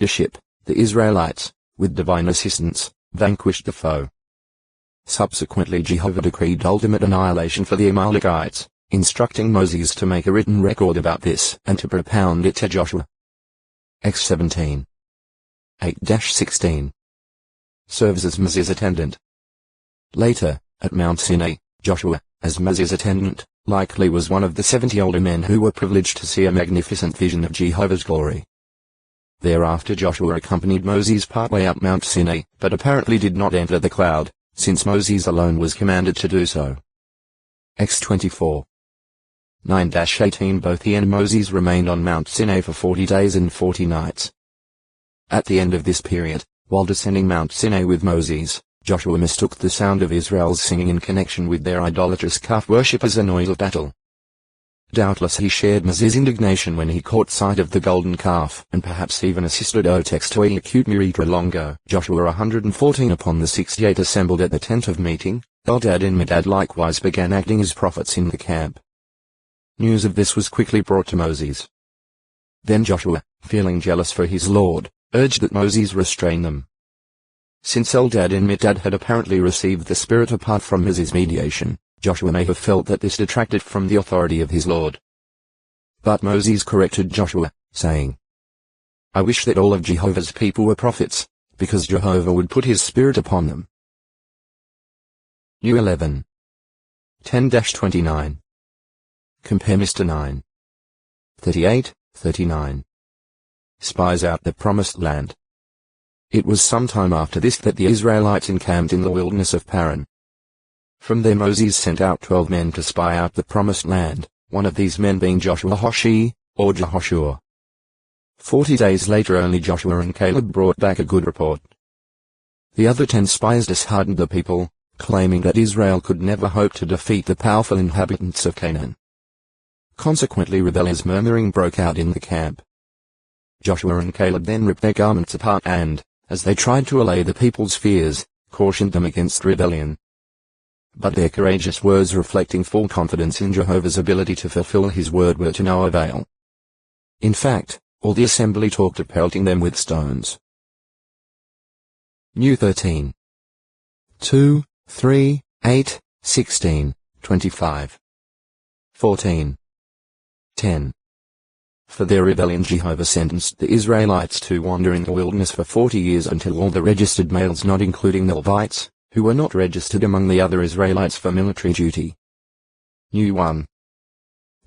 leadership, the Israelites, with divine assistance, vanquished the foe. Subsequently Jehovah decreed ultimate annihilation for the Amalekites, instructing Moses to make a written record about this and to propound it to Joshua. Acts 17. 8-16. Serves as Moses' attendant. Later, at Mount Sinai, Joshua, as Moses' attendant, likely was one of the 70 older men who were privileged to see a magnificent vision of Jehovah's glory. Thereafter Joshua accompanied Moses partway up Mount Sinai, but apparently did not enter the cloud, since Moses alone was commanded to do so. Acts 24. 9-18 Both he and Moses remained on Mount Sinai for 40 days and 40 nights. At the end of this period, while descending Mount Sinai with Moses, Joshua mistook the sound of Israel's singing in connection with their idolatrous calf worship as a noise of battle. Doubtless he shared Moses' indignation when he caught sight of the golden calf, and perhaps even assisted Otex to execute Miritra Longo. Joshua 114 Upon the 68 assembled at the tent of meeting, Eldad and Medad likewise began acting as prophets in the camp. News of this was quickly brought to Moses. Then Joshua, feeling jealous for his lord, urged that Moses restrain them. Since Eldad and Medad had apparently received the Spirit apart from Moses' mediation, Joshua may have felt that this detracted from the authority of his Lord. But Moses corrected Joshua, saying, I wish that all of Jehovah's people were prophets, because Jehovah would put his Spirit upon them. New 11. 10-29. Compare Mr. 9. 38-39. Spies out the promised land. It was some time after this that the Israelites encamped in the wilderness of Paran. From there Moses sent out 12 men to spy out the promised land, one of these men being Joshua Hoshi, or Jehoshua. 40 days later only Joshua and Caleb brought back a good report. The other 10 spies disheartened the people, claiming that Israel could never hope to defeat the powerful inhabitants of Canaan. Consequently rebellious murmuring broke out in the camp. Joshua and Caleb then ripped their garments apart and, as they tried to allay the people's fears, cautioned them against rebellion. But their courageous words reflecting full confidence in Jehovah's ability to fulfill his word were to no avail. In fact, all the assembly talked of pelting them with stones. New 13. 2, 3, 8, 16, 25. 14. 10. For their rebellion Jehovah sentenced the Israelites to wander in the wilderness for 40 years until all the registered males not including the Levites, who were not registered among the other Israelites for military duty. New 1.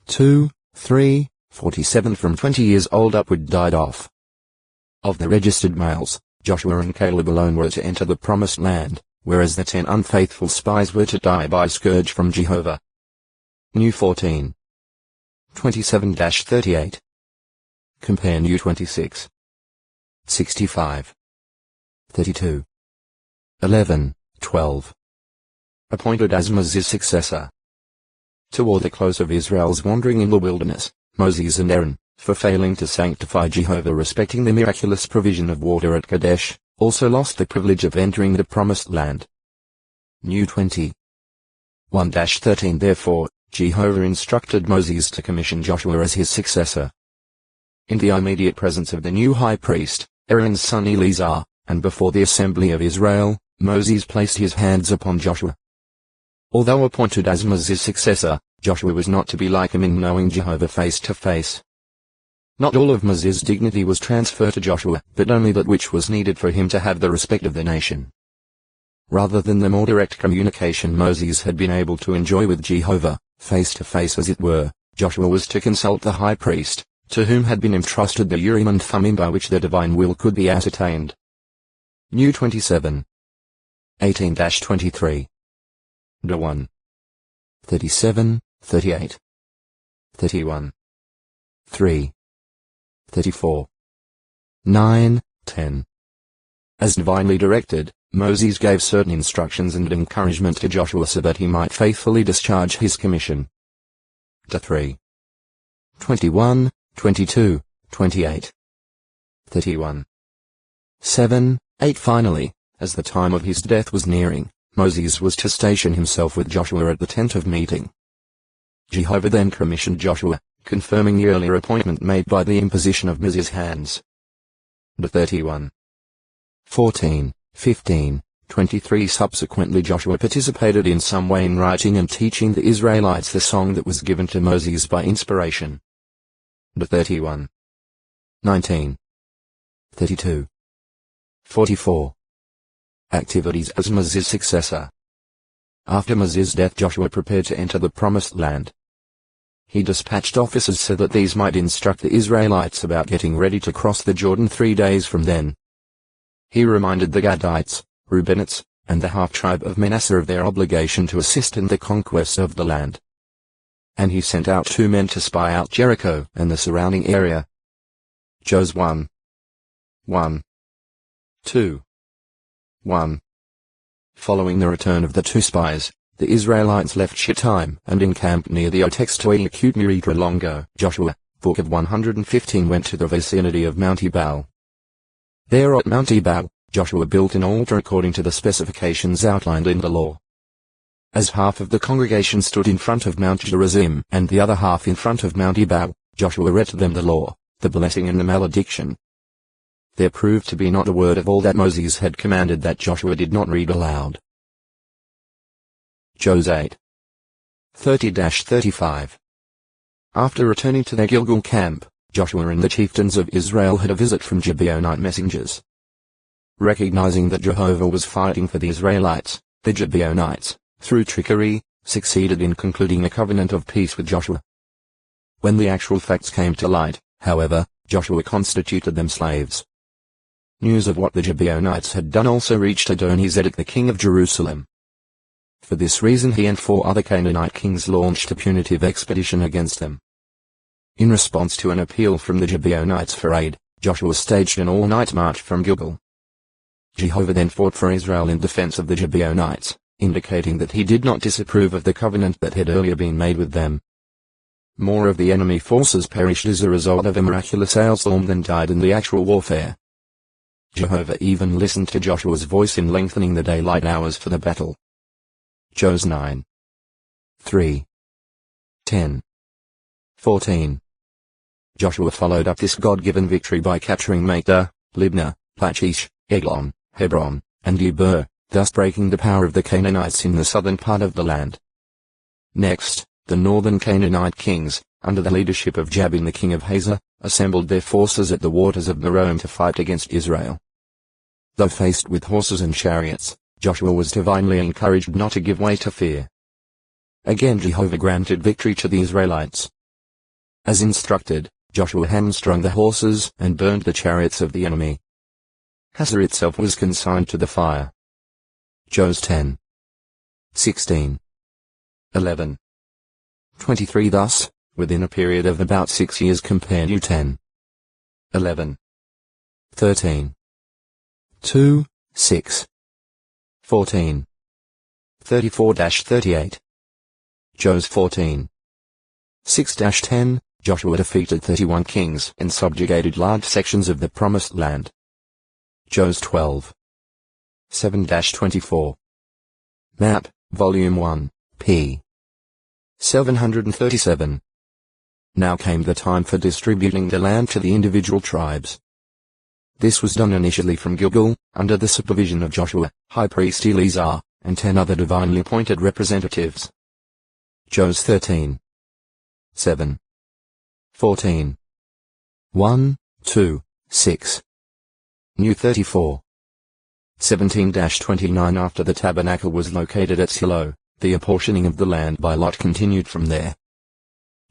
2, 3, 47 from 20 years old upward died off. Of the registered males, Joshua and Caleb alone were to enter the promised land, whereas the 10 unfaithful spies were to die by scourge from Jehovah. New 14. 27-38. Compare New 26. 65. 32. 11, 12. Appointed as Moses' successor. Toward the close of Israel's wandering in the wilderness, Moses and Aaron, for failing to sanctify Jehovah respecting the miraculous provision of water at Kadesh, also lost the privilege of entering the promised land. New 20. 1-13 Therefore, Jehovah instructed Moses to commission Joshua as his successor. In the immediate presence of the new high priest, Aaron's son Eleazar, and before the assembly of Israel, Moses placed his hands upon Joshua. Although appointed as Moses' successor, Joshua was not to be like him in knowing Jehovah face to face. Not all of Moses' dignity was transferred to Joshua, but only that which was needed for him to have the respect of the nation. Rather than the more direct communication Moses had been able to enjoy with Jehovah, face to face as it were, Joshua was to consult the high priest, to whom had been entrusted the Urim and Thummim by which the divine will could be ascertained. New 27. 18-23. 1. 37, 38. 31. 3. 34. 9, 10. As divinely directed, Moses gave certain instructions and encouragement to Joshua so that he might faithfully discharge his commission. 3. 21, 22, 28. 31. 7, 8 Finally, as the time of his death was nearing, Moses was to station himself with Joshua at the tent of meeting. Jehovah then commissioned Joshua, confirming the earlier appointment made by the imposition of Moses' hands. 31. 14, 15, 23. Subsequently Joshua participated in some way in writing and teaching the Israelites the song that was given to Moses by inspiration. 31. 19. 32. 44. Activities as Moses' successor. After Moses' death, Joshua prepared to enter the Promised Land. He dispatched officers so that these might instruct the Israelites about getting ready to cross the Jordan 3 days from then. He reminded the Gadites, Reubenites, and the half-tribe of Manasseh of their obligation to assist in the conquest of the land. And he sent out 2 men to spy out Jericho and the surrounding area. Jos 1. 1. 2. 1. Following the return of the 2 spies, the Israelites left Shittim and encamped near the Otextoiakut Longo. Joshua, Book of 115, went to the vicinity of Mount Ebal. There at Mount Ebal, Joshua built an altar according to the specifications outlined in the law. As half of the congregation stood in front of Mount Gerizim and the other half in front of Mount Ebal, Joshua read to them the law, the blessing and the malediction. There proved to be not a word of all that Moses had commanded that Joshua did not read aloud. Jos 8. 30-35. After returning to their Gilgal camp, Joshua and the chieftains of Israel had a visit from Gibeonite messengers. Recognizing that Jehovah was fighting for the Israelites, the Gibeonites, through trickery, succeeded in concluding a covenant of peace with Joshua. When the actual facts came to light, however, Joshua constituted them slaves. News of what the Gibeonites had done also reached Adoni-Zedek, the king of Jerusalem. For this reason he and 4 other Canaanite kings launched a punitive expedition against them. In response to an appeal from the Gibeonites for aid, Joshua staged an all-night march from Gilgal. Jehovah then fought for Israel in defense of the Gibeonites, indicating that he did not disapprove of the covenant that had earlier been made with them. More of the enemy forces perished as a result of a miraculous hailstorm than died in the actual warfare. Jehovah even listened to Joshua's voice in lengthening the daylight hours for the battle. Jos 9. 3. 10. 14. Joshua followed up this God-given victory by capturing Makeda, Libnah, Lachish, Eglon, Hebron, and Debir, thus breaking the power of the Canaanites in the southern part of the land. Next, the northern Canaanite kings, under the leadership of Jabin the king of Hazor, assembled their forces at the waters of Merom to fight against Israel. Though faced with horses and chariots, Joshua was divinely encouraged not to give way to fear. Again Jehovah granted victory to the Israelites. As instructed, Joshua hamstrung the horses and burned the chariots of the enemy. Hazor itself was consigned to the fire. Jos 10. 16. 11. 23. Thus, within a period of about 6 years compare New 10. 11. 13. 2, 6. 14. 34-38. Jos 14. 6-10. Joshua defeated 31 kings and subjugated large sections of the Promised Land. Jos 12. 7-24. Map, Volume 1, p. 737. Now came the time for distributing the land to the individual tribes. This was done initially from Gilgal, under the supervision of Joshua, high priest Eleazar, and 10 other divinely appointed representatives. Jos 13. 7. 14. 1, 2, 6. New 34. 17-29. After the tabernacle was located at Shiloh, the apportioning of the land by lot continued from there.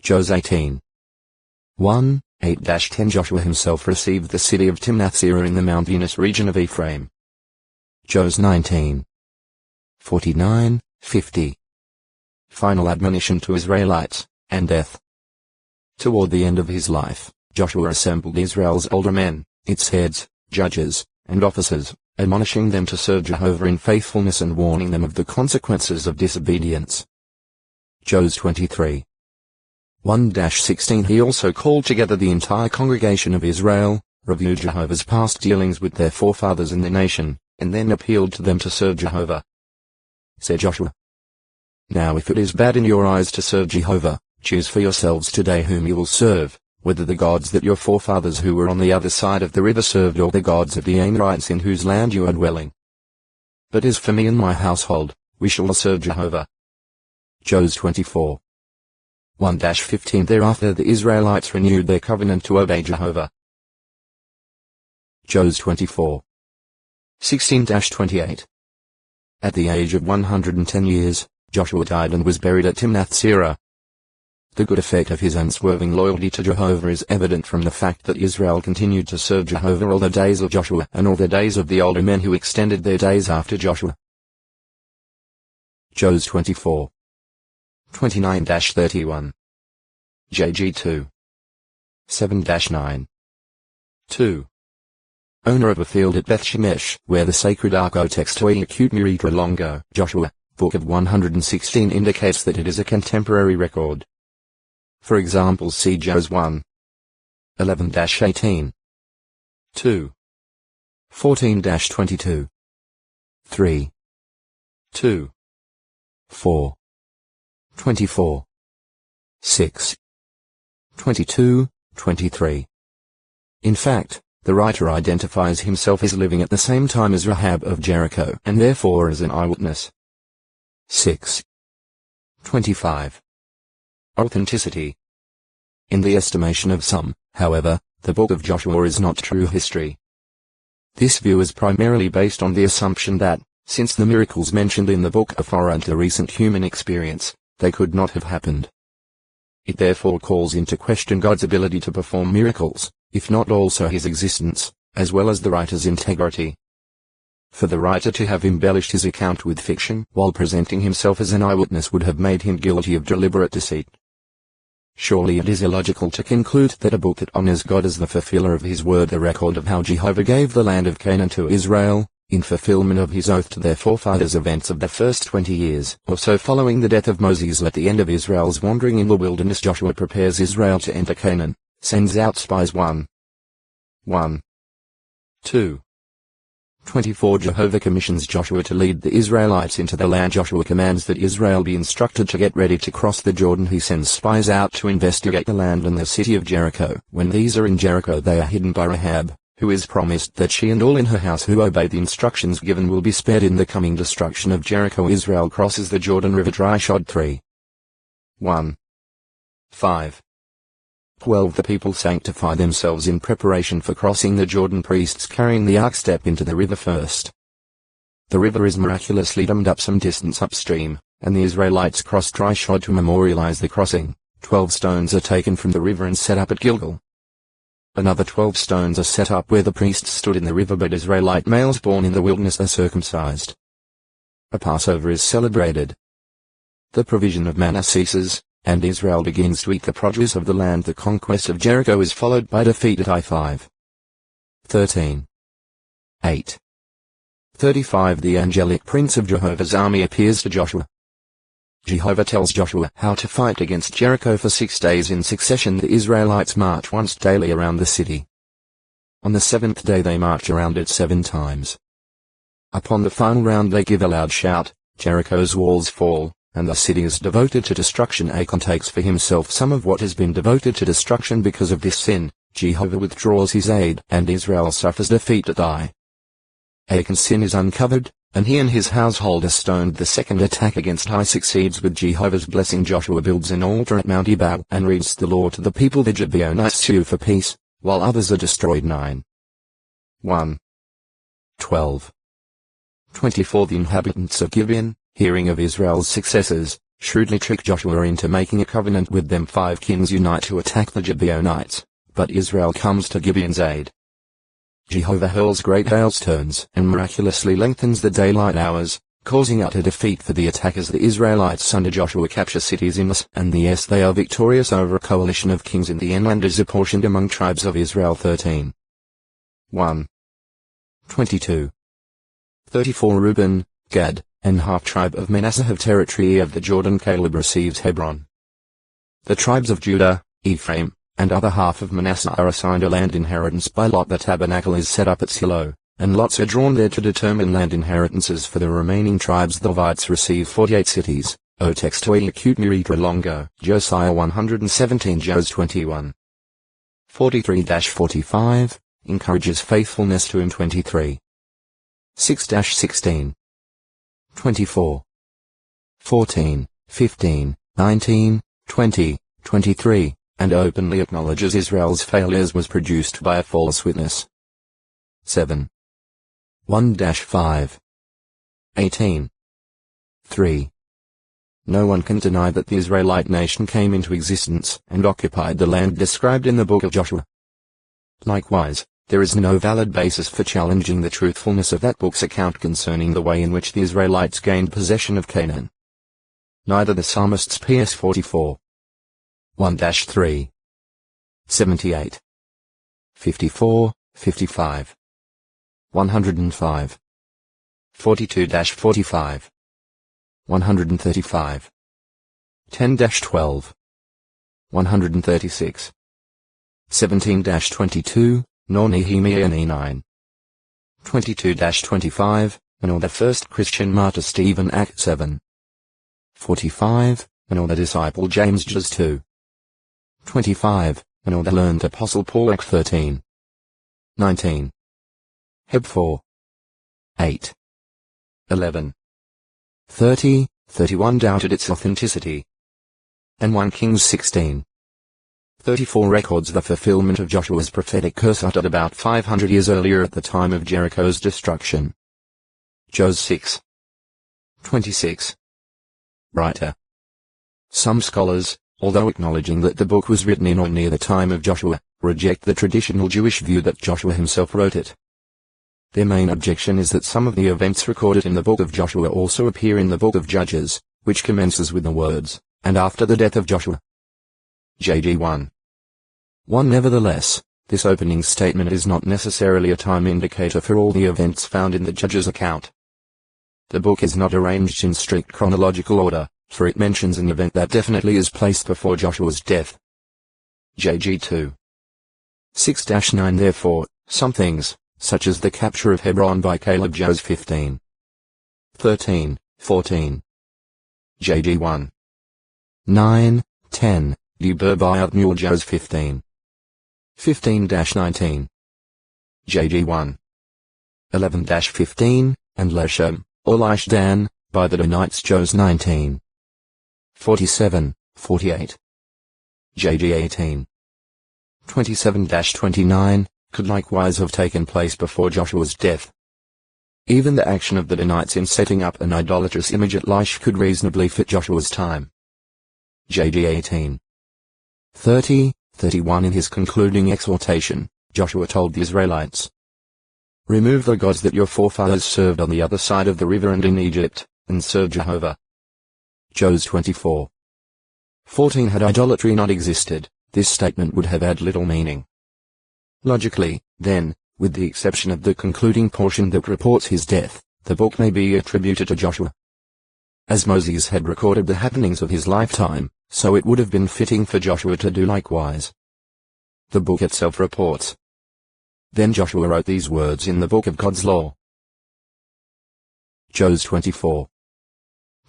Jos 18. 1, 8-10. Joshua himself received the city of Timnath-Serah in the mountainous region of Ephraim. Jos 19. 49, 50. Final admonition to Israelites, and death. Toward the end of his life, Joshua assembled Israel's older men, its heads, judges, and officers, admonishing them to serve Jehovah in faithfulness and warning them of the consequences of disobedience. Jos 23. 1-16. He also called together the entire congregation of Israel, reviewed Jehovah's past dealings with their forefathers in the nation, and then appealed to them to serve Jehovah. Said Joshua, "Now if it is bad in your eyes to serve Jehovah, choose for yourselves today whom you will serve, whether the gods that your forefathers who were on the other side of the river served or the gods of the Amorites in whose land you are dwelling. But as for me and my household, we shall serve Jehovah. Judges 24. 1-15 Thereafter the Israelites renewed their covenant to obey Jehovah. Judges 24. 16-28 At the age of 110 years, Joshua died and was buried at Timnath-Serah. The good effect of his unswerving loyalty to Jehovah is evident from the fact that Israel continued to serve Jehovah all the days of Joshua and all the days of the older men who extended their days after Joshua. Judges 24. 29-31 JG 2. 7-9 2. Owner of a field at Beth-Shemesh, where the sacred ark Otextoi acute Miritra Longo, Joshua, Book of 116 indicates that it is a contemporary record. For example, see Judges 1. 11-18 2. 14-22 3. 2. 4. 24. 6. 22, 23. In fact, the writer identifies himself as living at the same time as Rahab of Jericho and therefore as an eyewitness. 6. 25. Authenticity. In the estimation of some, however, the book of Joshua is not true history. This view is primarily based on the assumption that, since the miracles mentioned in the book are foreign to recent human experience, they could not have happened. It therefore calls into question God's ability to perform miracles, if not also his existence, as well as the writer's integrity. For the writer to have embellished his account with fiction while presenting himself as an eyewitness would have made him guilty of deliberate deceit. Surely it is illogical to conclude that a book that honors God as the fulfiller of his word, the record of how Jehovah gave the land of Canaan to Israel, in fulfillment of his oath to their forefathers, events of the first 20 years or so following the death of Moses at the end of Israel's wandering in the wilderness. Joshua prepares Israel to enter Canaan, sends out spies 1. 2. 24 Jehovah commissions Joshua to lead the Israelites into the land. Joshua commands that Israel be instructed to get ready to cross the Jordan. He sends spies out to investigate the land and the city of Jericho. When these are in Jericho, they are hidden by Rahab, who is promised that she and all in her house who obey the instructions given will be spared in the coming destruction of Jericho. Israel crosses the Jordan River dry shod 3. 1. 5. 12 The people sanctify themselves in preparation for crossing the Jordan. Priests carrying the ark step into the river first. The river is miraculously dammed up some distance upstream, and the Israelites cross dry shod to memorialize the crossing. 12 stones are taken from the river and set up at Gilgal. Another 12 stones are set up where the priests stood in the river, but Israelite males born in the wilderness are circumcised. A Passover is celebrated. The provision of manna ceases, and Israel begins to eat the produce of the land. The conquest of Jericho is followed by defeat at I-5. 13. 8. 35 The angelic prince of Jehovah's army appears to Joshua. Jehovah tells Joshua how to fight against Jericho. For 6 days in succession the Israelites march once daily around the city. On the 7th day they march around it 7 times. Upon the final round they give a loud shout, Jericho's walls fall, and the city is devoted to destruction. Achan takes for himself some of what has been devoted to destruction because of this sin. Jehovah withdraws his aid, and Israel suffers defeat at Ai. Achan's sin is uncovered, and he and his household are stoned. The second attack against Ai succeeds with Jehovah's blessing. Joshua builds an altar at Mount Ebal and reads the law to the people. The Gibeonites sue for peace, while others are destroyed. 9. 1. 12. 24 The inhabitants of Gibeon, hearing of Israel's successes, shrewdly trick Joshua into making a covenant with them. 5 kings unite to attack the Gibeonites, but Israel comes to Gibeon's aid. Jehovah hurls great hailstones and miraculously lengthens the daylight hours, causing utter defeat for the attackers. The Israelites under Joshua capture cities in Us and the S. They are victorious over a coalition of kings in the N. Land is apportioned among tribes of Israel. 13. 1. 22. 34 Reuben, Gad, and half-tribe of Manasseh have territory of the Jordan. Caleb receives Hebron. The tribes of Judah, Ephraim, and other half of Manasseh are assigned a land inheritance by lot. The tabernacle is set up at Shiloh, and lots are drawn there to determine land inheritances for the remaining tribes. The Levites receive 48 cities. O Textoi acute Miritra Longo, Josiah 117 Judges 21. 43-45, encourages faithfulness to him. 23. 6-16. 24. 14, 15, 19, 20, 23, and openly acknowledges Israel's failures was produced by a false witness. 7. 1-5. 18. 3. No one can deny that the Israelite nation came into existence and occupied the land described in the book of Joshua. Likewise, there is no valid basis for challenging the truthfulness of that book's account concerning the way in which the Israelites gained possession of Canaan. Neither the psalmist's PS 44. 1-3. 78. 54, 55. 105. 42-45. 135. 10-12. 136. 17-22, nor Nehemiah E9. 22-25, nor the first Christian martyr Stephen Act 7. 45, nor the disciple James Jas 2. 25, nor the learned apostle Paul Act 13. 19. Heb 4. 8. 11. 30, 31 doubted its authenticity. And 1 Kings 16. 34 records the fulfillment of Joshua's prophetic curse uttered about 500 years earlier at the time of Jericho's destruction. Jos 6. 26. Writer. Some scholars, although acknowledging that the book was written in or near the time of Joshua, reject the traditional Jewish view that Joshua himself wrote it. Their main objection is that some of the events recorded in the book of Joshua also appear in the book of Judges, which commences with the words, "And after the death of Joshua." JG 1. Nevertheless, this opening statement is not necessarily a time indicator for all the events found in the Judges account. The book is not arranged in strict chronological order, for it mentions an event that definitely is placed before Joshua's death. JG 2. 6-9 Therefore, some things, such as the capture of Hebron by Caleb Jos 15. 13, 14. JG 1. 9, 10, Deber by Othniel Jos 15. 15-19. JG 1. 11-15, and Leshem, or Lishdan, by the Danites Jos 19. 47, 48. JG 18. 27-29, could likewise have taken place before Joshua's death. Even the action of the Danites in setting up an idolatrous image at Laish could reasonably fit Joshua's time. JG 18. 30, 31 In his concluding exhortation, Joshua told the Israelites, "Remove the gods that your forefathers served on the other side of the river and in Egypt, and serve Jehovah." Jos 24. 14 Had idolatry not existed, this statement would have had little meaning. Logically, then, with the exception of the concluding portion that reports his death, the book may be attributed to Joshua. As Moses had recorded the happenings of his lifetime, so it would have been fitting for Joshua to do likewise. The book itself reports, "Then Joshua wrote these words in the book of God's law." Jos 24.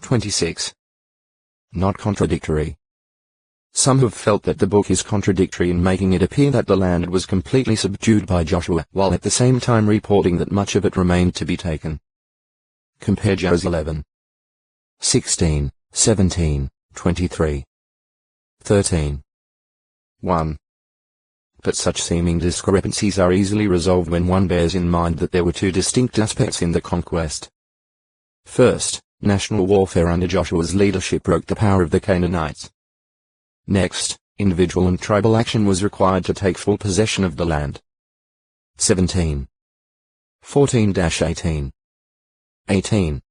26. Not contradictory. Some have felt that the book is contradictory in making it appear that the land was completely subdued by Joshua, while at the same time reporting that much of it remained to be taken. Compare Jos 11. 16, 17, 23. 13. 1. But such seeming discrepancies are easily resolved when one bears in mind that there were two distinct aspects in the conquest. First, national warfare under Joshua's leadership broke the power of the Canaanites. Next, individual and tribal action was required to take full possession of the land. 17. 14-18. 18.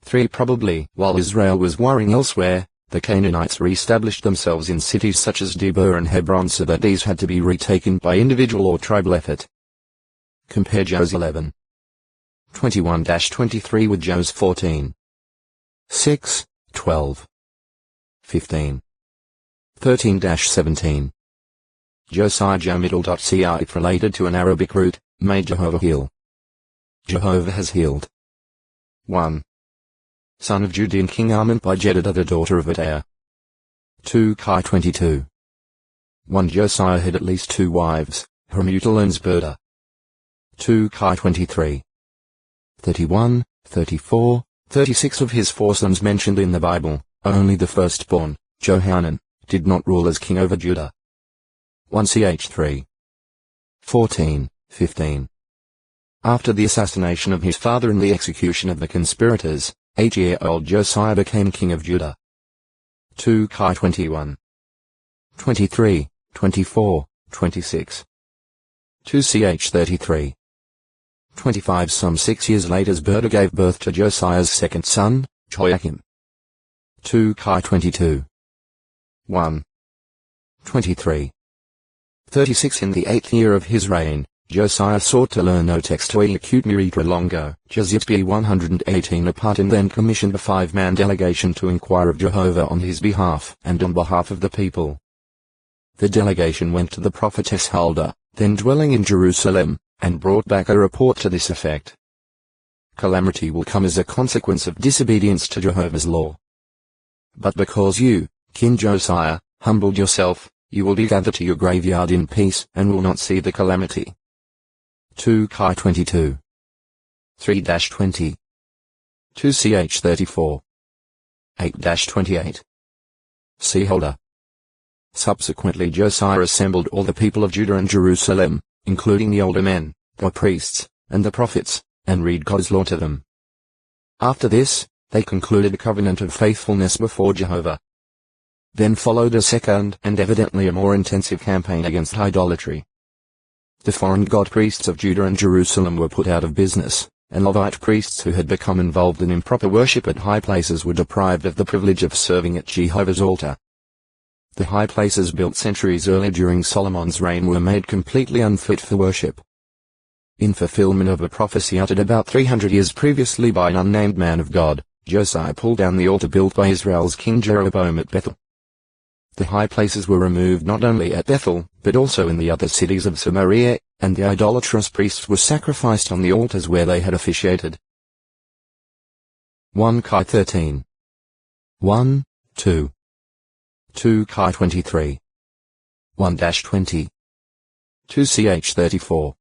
3 Probably, while Israel was warring elsewhere, the Canaanites re-established themselves in cities such as Deber and Hebron so that these had to be retaken by individual or tribal effort. Compare Jos 11. 21-23 with Jos 14. 6, 12. 15. 13-17. Josiah Middle.ci If related to an Arabic root, may Jehovah heal. Jehovah has healed. 1. Son of Judean King Armant by Jedediah the daughter of Adaiah. 2 Kai 22. 1 Josiah had at least 2 wives, Hamutal and Zberda. 2 Kai 23. 31, 34, 36 of his 4 sons mentioned in the Bible, only the firstborn, Johanan, did not rule as king over Judah. 1 Ch 3. 14, 15. After the assassination of his father and the execution of the conspirators, 8-year-old Josiah became king of Judah. 2 Kai 21. 23, 24, 26. 2 Ch 33. 25 Some 6 years later Zberda gave birth to Josiah's second son, Joachim. 2 Kai 22. 1. 23. 36 In the 8th year of his reign, Josiah sought to learn no text to acute miritra longo, Jezibbe 118 apart and then commissioned a 5-man delegation to inquire of Jehovah on his behalf and on behalf of the people. The delegation went to the prophetess Huldah, then dwelling in Jerusalem, and brought back a report to this effect. Calamity will come as a consequence of disobedience to Jehovah's law. But because you, King Josiah, humbled yourself, you will be gathered to your graveyard in peace and will not see the calamity. 2 Kai 22. 3-20. 2 Ch 34. 8-28. See Huldah. Subsequently Josiah assembled all the people of Judah and Jerusalem, including the older men, the priests, and the prophets, and read God's law to them. After this, they concluded a covenant of faithfulness before Jehovah. Then followed a second and evidently a more intensive campaign against idolatry. The foreign god priests of Judah and Jerusalem were put out of business, and Levite priests who had become involved in improper worship at high places were deprived of the privilege of serving at Jehovah's altar. The high places built centuries earlier during Solomon's reign were made completely unfit for worship. In fulfillment of a prophecy uttered about 300 years previously by an unnamed man of God, Josiah pulled down the altar built by Israel's king Jeroboam at Bethel. The high places were removed not only at Bethel, but also in the other cities of Samaria, and the idolatrous priests were sacrificed on the altars where they had officiated. 1 Kai 13. 1, 2. 2 Kai 23. 1-20. 2 Ch 34.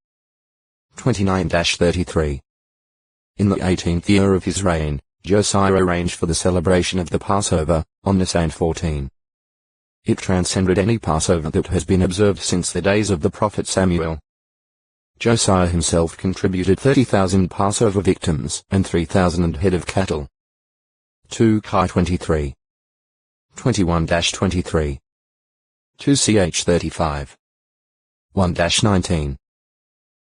29-33. In the 18th year of his reign, Josiah arranged for the celebration of the Passover, on Nisan 14. It transcended any Passover that has been observed since the days of the prophet Samuel. Josiah himself contributed 30,000 Passover victims and 3,000 head of cattle. 2 Kai 23. 21-23. 2 Ch 35. 1-19.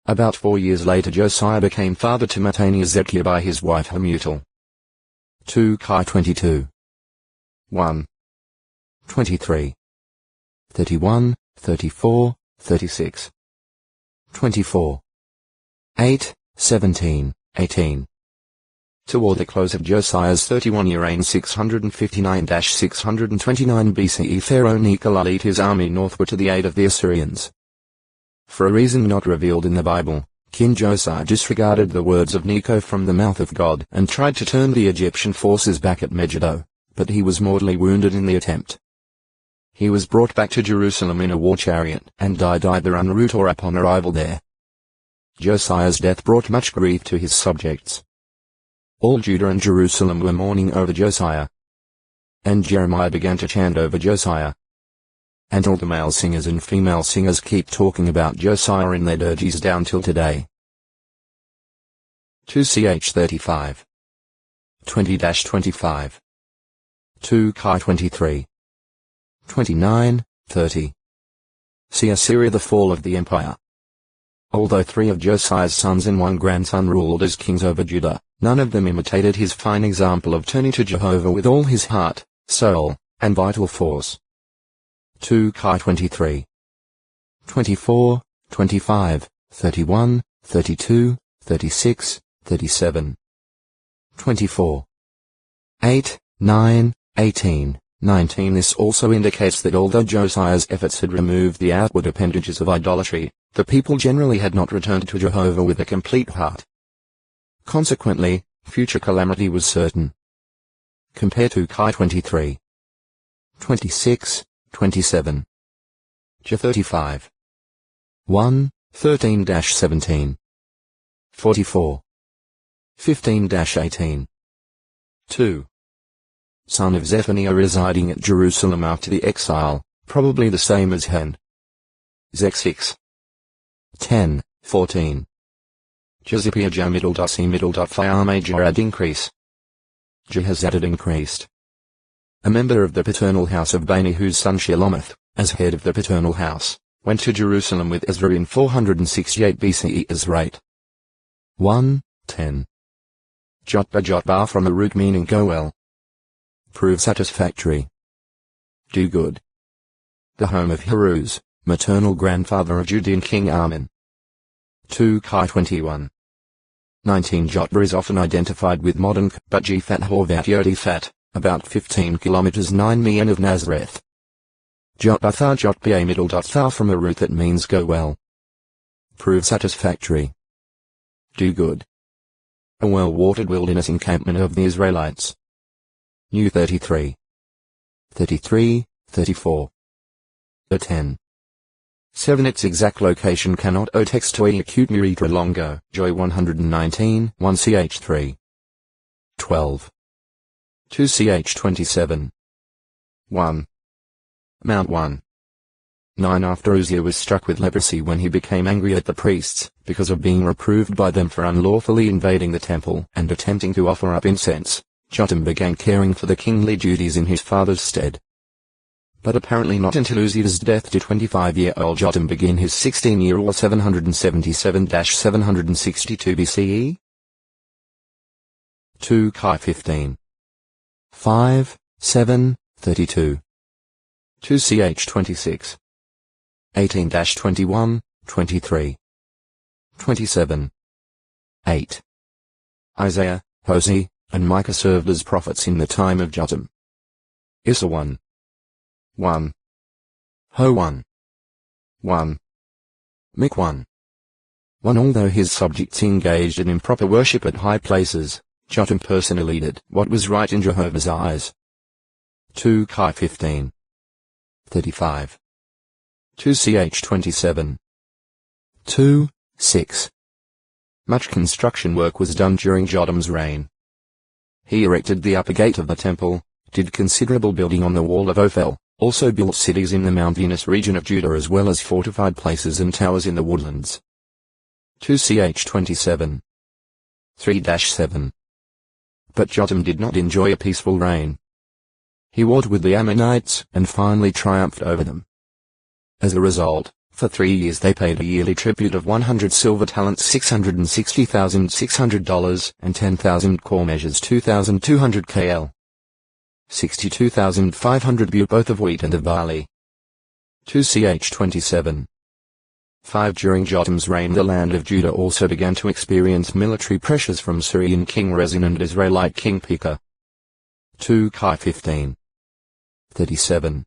About 4 years later Josiah became father to Mattaniah Zedekiah by his wife Hamutal. 2 Kai 22. 1. 23. 31, 34, 36. 24. 8, 17, 18. Toward the close of Josiah's 31-year reign 659-629 BCE Pharaoh Necho led his army northward to the aid of the Assyrians. For a reason not revealed in the Bible, King Josiah disregarded the words of Necho from the mouth of God and tried to turn the Egyptian forces back at Megiddo, but he was mortally wounded in the attempt. He was brought back to Jerusalem in a war chariot and died either en route or upon arrival there. Josiah's death brought much grief to his subjects. All Judah and Jerusalem were mourning over Josiah. And Jeremiah began to chant over Josiah. And all the male singers and female singers keep talking about Josiah in their dirges down till today. 2 Ch 35. 20-25. 2 Kai 23. 29, 30. See Assyria, the fall of the empire. Although 3 of Josiah's sons and 1 grandson ruled as kings over Judah, none of them imitated his fine example of turning to Jehovah with all his heart, soul, and vital force. 2 Kai 23. 24, 25, 31, 32, 36, 37. 24. 8, 9, 18. 19. This also indicates that although Josiah's efforts had removed the outward appendages of idolatry, the people generally had not returned to Jehovah with a complete heart. Consequently, future calamity was certain. Compare to Kai 23. 26, 27. J 35. 1, 13-17. 44. 15-18. 2. Son of Zephaniah residing at Jerusalem after the exile, probably the same as Hen. Zech 6. 10, 14. Jezipia Jamidal.C. Major increase. Jehazadad increased. A member of the paternal house of Bani whose son Shelomith, as head of the paternal house, went to Jerusalem with Ezra in 468 BCE as rate. 1, 10. Jotba from a root meaning go well. Prove satisfactory. Do good. The home of Hiruz, maternal grandfather of Judean king Amen. 2 Kai 21. 19 Jotba is often identified with modern but Gfat Horvat Yodifat, about 15 kilometers 9 Mian of Nazareth. Jotbatha Jotba middle tha from a root that means go well. Prove satisfactory. Do good. A well-watered wilderness encampment of the Israelites. New 33. 33, 34. 10. 7 Its exact location cannot textoi acute muritra longo, Joy 119, 1 ch 3. 12. 2 ch 27. 1. Mount 1. 9 After Uzziah was struck with leprosy when he became angry at the priests, because of being reproved by them for unlawfully invading the temple and attempting to offer up incense, Jotham began caring for the kingly duties in his father's stead. But apparently not until Uzziah's death did 25-year-old Jotham begin his 16-year or 777-762 BCE. 2 Kai 15. 5, 7, 32. 2 ch 26. 18-21, 23. 27. 8. Isaiah, Hosea, and Micah served as prophets in the time of Jotham. Issa 1. 1. Ho 1. 1. Mik 1. 1 Although his subjects engaged in improper worship at high places, Jotham personally did what was right in Jehovah's eyes. 2 Kai 15. 35. 2 ch 27. 2, 6. Much construction work was done during Jotham's reign. He erected the upper gate of the temple, did considerable building on the wall of Ophel, also built cities in the mountainous region of Judah as well as fortified places and towers in the woodlands. 2 ch 27. 3-7. But Jotham did not enjoy a peaceful reign. He warred with the Ammonites and finally triumphed over them. As a result, for 3 years they paid a yearly tribute of 100 silver talents $660,600 and 10,000 core measures 2,200 kl. 62,500 bu both of wheat and of barley. 2 ch 27. 5 During Jotham's reign the land of Judah also began to experience military pressures from Syrian king Rezin and Israelite king Pekah. 2 Kai 15. 37.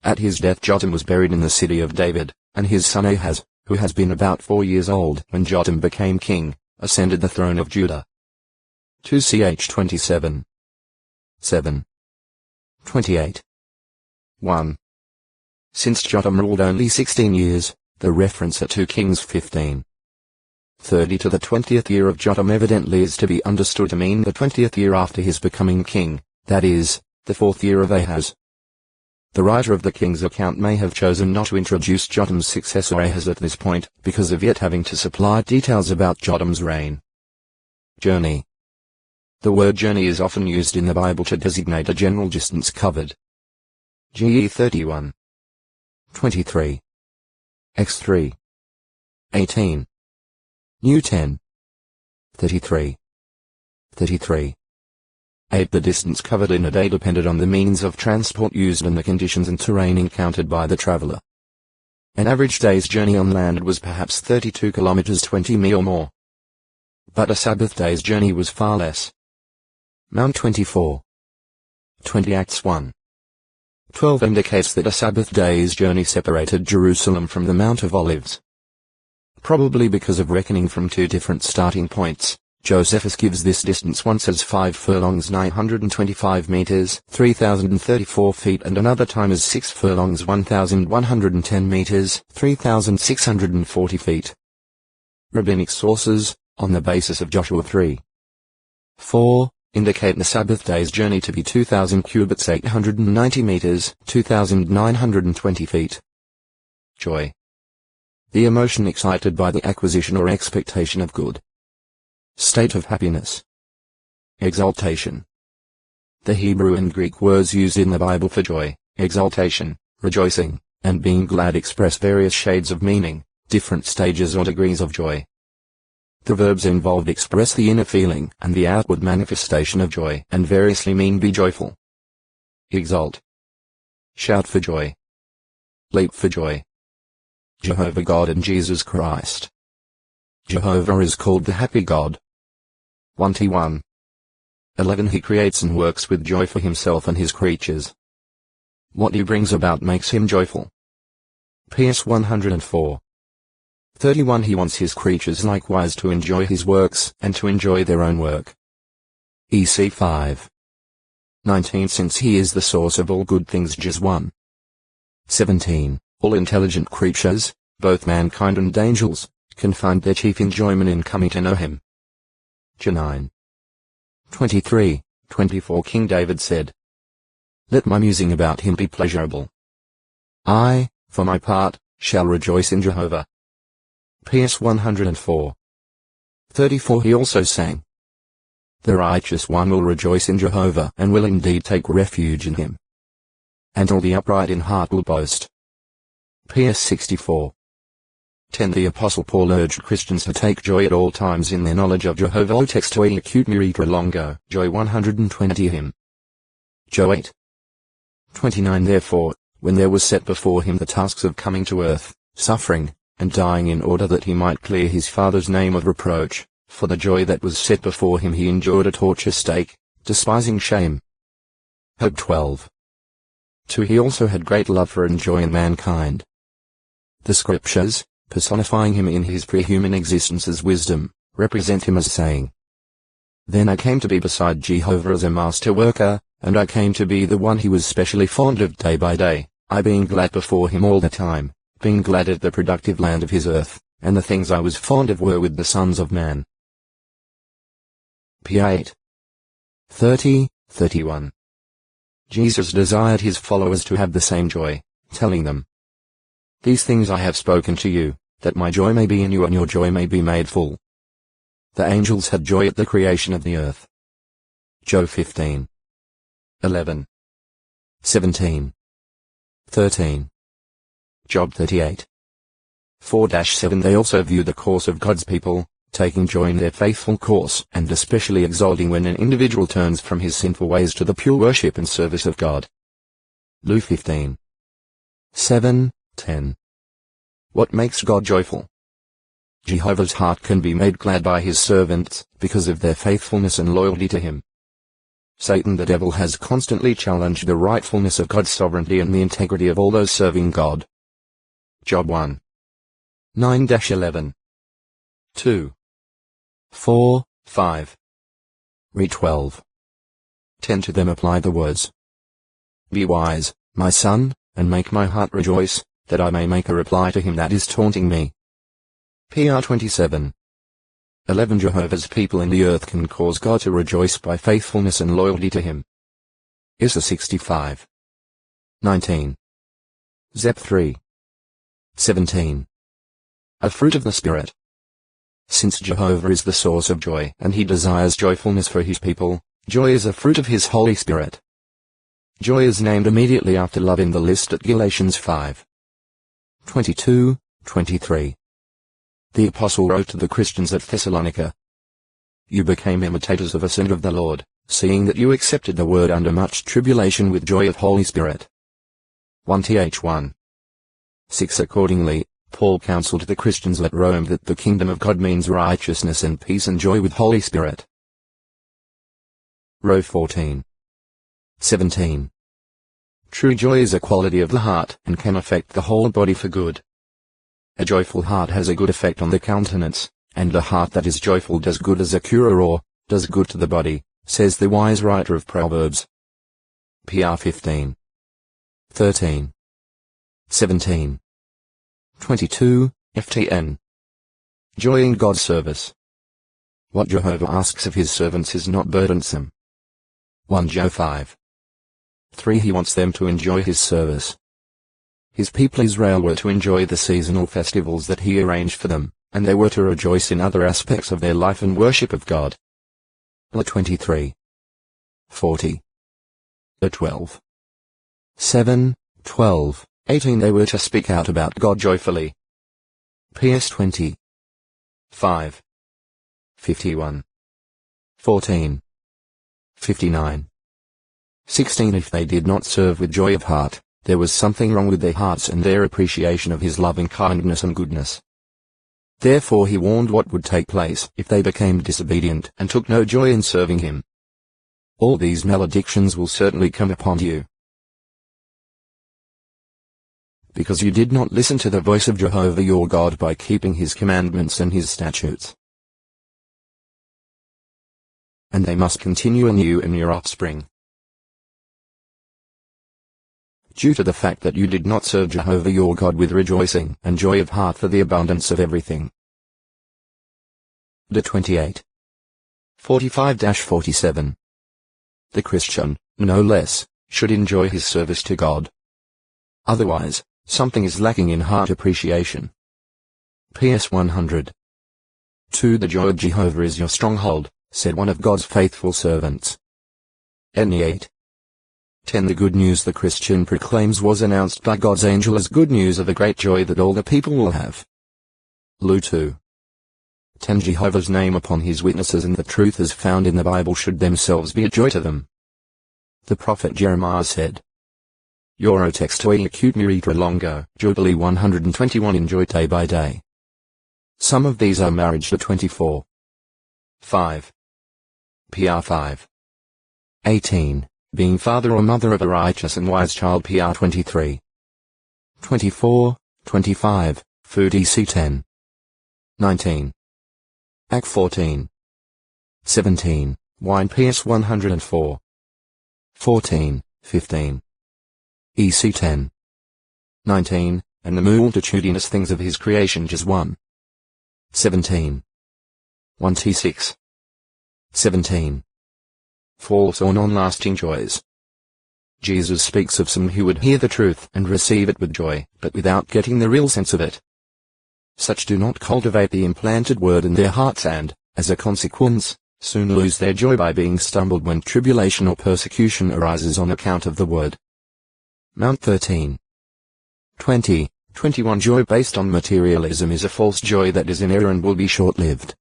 At his death Jotham was buried in the city of David, and his son Ahaz, who has been about 4 years old when Jotham became king, ascended the throne of Judah. 2 ch 27. 7. 28. 1. Since Jotham ruled only 16 years, the reference at 2 Kings 15. 30 to the 20th year of Jotham evidently is to be understood to mean the 20th year after his becoming king, that is, the 4th year of Ahaz. The writer of the king's account may have chosen not to introduce Jotham's successor Ahaz at this point, because of yet having to supply details about Jotham's reign. Journey. The word journey is often used in the Bible to designate a general distance covered. GE 31. 23. X3. 18. New 10. 33. 33. 8 The distance covered in a day depended on the means of transport used and the conditions and terrain encountered by the traveler. An average day's journey on land was perhaps 32 kilometers 20 mi or more. But a Sabbath day's journey was far less. Mount 24. 20 Acts 1. 12 indicates that a Sabbath day's journey separated Jerusalem from the Mount of Olives. Probably because of reckoning from 2 different starting points, Josephus gives this distance once as 5 furlongs 925 meters, 3034 feet, and another time as 6 furlongs 1110 meters, 3640 feet. Rabbinic sources, on the basis of Joshua 3:4, indicate the Sabbath day's journey to be 2000 cubits 890 meters, 2920 feet. Joy. The emotion excited by the acquisition or expectation of good. State of happiness. Exaltation. The Hebrew and Greek words used in the Bible for joy, exaltation, rejoicing, and being glad express various shades of meaning, different stages or degrees of joy. The verbs involved express the inner feeling and the outward manifestation of joy and variously mean be joyful. Exalt. Shout for joy. Leap for joy. Jehovah God and Jesus Christ. Jehovah is called the happy God. 1:1. He creates and works with joy for himself and his creatures. What he brings about makes him joyful. PS 104. 31. He wants his creatures likewise to enjoy his works and to enjoy their own work. EC 5:19. Since he is the source of all good things. Jas 1:17. All intelligent creatures, both mankind and angels, can find their chief enjoyment in coming to know him. Jas 9:23-24. King David said, "Let my musing about him be pleasurable. I, for my part, shall rejoice in Jehovah." PS 104:34. He also sang, "The righteous one will rejoice in Jehovah and will indeed take refuge in him. And all the upright in heart will boast." PS 64:10. The Apostle Paul urged Christians to take joy at all times in their knowledge of Jehovah. O text to acute miritra longo. Joy 120 him. Joy 8:29. Therefore, when there was set before him the tasks of coming to earth, suffering, and dying in order that he might clear his Father's name of reproach, for the joy that was set before him he endured a torture stake, despising shame. Hope 12:2. He also had great love for and joy in mankind. The Scriptures, personifying him in his pre-human existence as wisdom, represent him as saying, "Then I came to be beside Jehovah as a master worker, and I came to be the one he was specially fond of day by day, I being glad before him all the time, being glad at the productive land of his earth, and the things I was fond of were with the sons of man." P 8:30-31. Jesus desired his followers to have the same joy, telling them, "These things I have spoken to you, that my joy may be in you and your joy may be made full." The angels had joy at the creation of the earth. Job 15:11, 17, 13. Job 38:4-7. They also view the course of God's people, taking joy in their faithful course and especially exulting when an individual turns from his sinful ways to the pure worship and service of God. Luke 15:7-10. What makes God joyful? Jehovah's heart can be made glad by his servants, because of their faithfulness and loyalty to him. Satan the devil has constantly challenged the rightfulness of God's sovereignty and the integrity of all those serving God. Job 1:9-11. 2, 4, 5. Re 12:10. To them apply the words, "Be wise, my son, and make my heart rejoice, that I may make a reply to him that is taunting me." PR 27:11. Jehovah's people in the earth can cause God to rejoice by faithfulness and loyalty to him. Issa 65:19. Zep 3:17. A fruit of the Spirit. Since Jehovah is the source of joy and he desires joyfulness for his people, joy is a fruit of his Holy Spirit. Joy is named immediately after love in the list at Galatians 5:22-23. The Apostle wrote to the Christians at Thessalonica, "You became imitators of us and of the Lord, seeing that you accepted the word under much tribulation with joy of Holy Spirit." 1th 1:6. Accordingly, Paul counseled the Christians at Rome that the kingdom of God means righteousness and peace and joy with Holy Spirit. Row 14:17. True joy is a quality of the heart and can affect the whole body for good. A joyful heart has a good effect on the countenance, and a heart that is joyful does good as a cure, or does good to the body, says the wise writer of Proverbs. PR 15. 13. 17. 22, FTN. Joy in God's service. What Jehovah asks of his servants is not burdensome. 1 Joe 5. 3. He wants them to enjoy his service. His people Israel were to enjoy the seasonal festivals that he arranged for them, and they were to rejoice in other aspects of their life and worship of God. 23. 40. 12. 7, 12, 18. They were to speak out about God joyfully. PS 20. 5. 51. 14. 59. 16. If they did not serve with joy of heart, there was something wrong with their hearts and their appreciation of his loving kindness and goodness. Therefore he warned what would take place if they became disobedient and took no joy in serving him. All these maledictions will certainly come upon you, because you did not listen to the voice of Jehovah your God by keeping his commandments and his statutes. And they must continue in you and your offspring, due to the fact that you did not serve Jehovah your God with rejoicing and joy of heart for the abundance of everything. 28. 45-47. The Christian, no less, should enjoy his service to God. Otherwise, something is lacking in heart appreciation. PS 100. 2. The joy of Jehovah is your stronghold, said one of God's faithful servants. NE 8. 10. The good news the Christian proclaims was announced by God's angel as good news of a great joy that all the people will have. Lu 2. 10. Jehovah's name upon his witnesses and the truth as found in the Bible should themselves be a joy to them. The prophet Jeremiah said, Euro textoi acute miritra longo, Jubilee 121 enjoy day by day. Some of these are marriage to 24. 5. PR 5. 18. Being father or mother of a righteous and wise child. PR 23. 24, 25, Food EC 10. 19. Act 14. 17, Wine. PS 104. 14, 15. EC 10. 19, and the multitudinous things of his creation. Just 1. 17. 1 T6. 17. False or non-lasting joys. Jesus speaks of some who would hear the truth and receive it with joy, but without getting the real sense of it. Such do not cultivate the implanted word in their hearts and, as a consequence, soon lose their joy by being stumbled when tribulation or persecution arises on account of the word. Mount 13. 20, 21. Joy based on materialism is a false joy that is in error and will be short-lived.